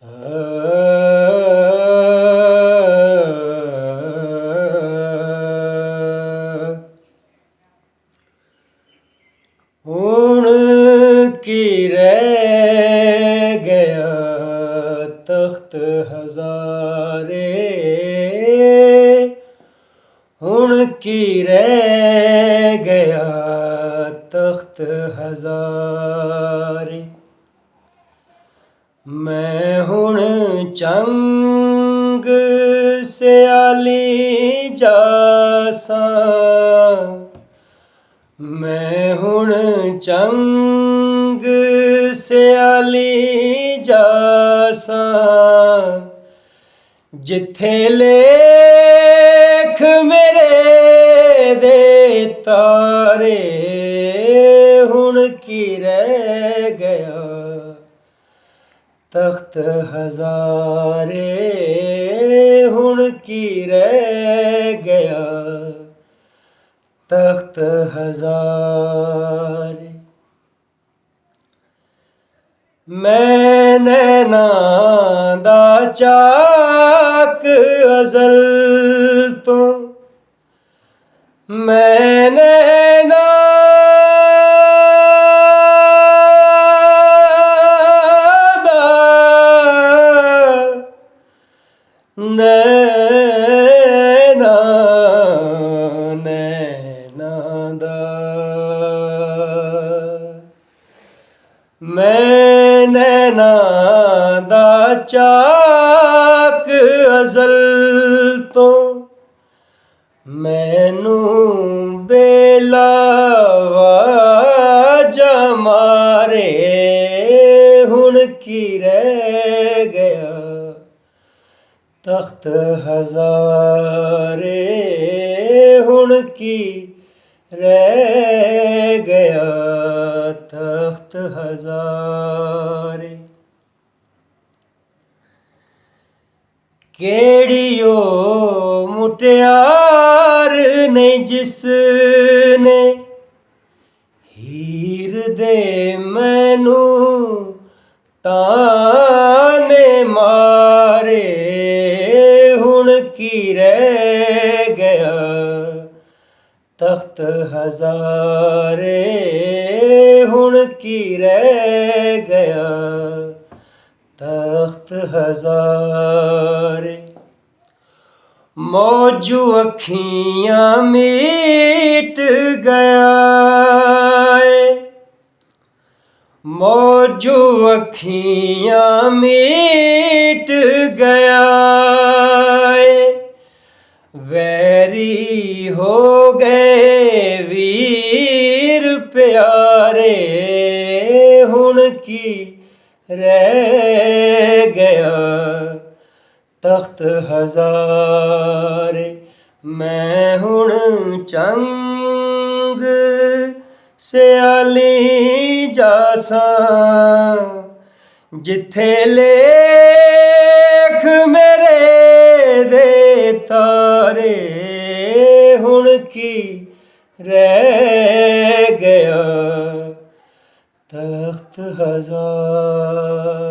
हुण की रह गया तख्त हज़ारे, हुण की रह गया तख्त हज़ारे। मैं हुण चंग सियाली जासा, मैं हुण चंग सियाली जासा, जिथे लेख मेरे दे तारे, हुण की रह गया तख्त हज़ारे, हुण की रह गया तख्त हज़ारे। मैं नैना दा चाक अज़ल तो, मैं नैना दा नैना नैना दा, मैं नैना दा चाक अज़ल तो, मैनू बेलावाजा मारे, हुण की रह गया तख्त हज़ारे, हुण की रह गया तख्त हज़ारे। केड़ी ओ मुटियार नहीं जिसने हीर दे मैनू ताने मारे, हुण की रह गया तख्त हज़ारे, हुण की रह गया तख्त हज़ारे। मौजू अखियाँ मीट गया है, मौजू अखियाँ मीट गया है, वैरी हो गए वीर प्यारे, हुण की रह गया तख्त हज़ारे। मैं हुण चंग सियाली जासा, जिथे लेख मेरे दे तारे, हुण की रह गया तख्त हज़ारे।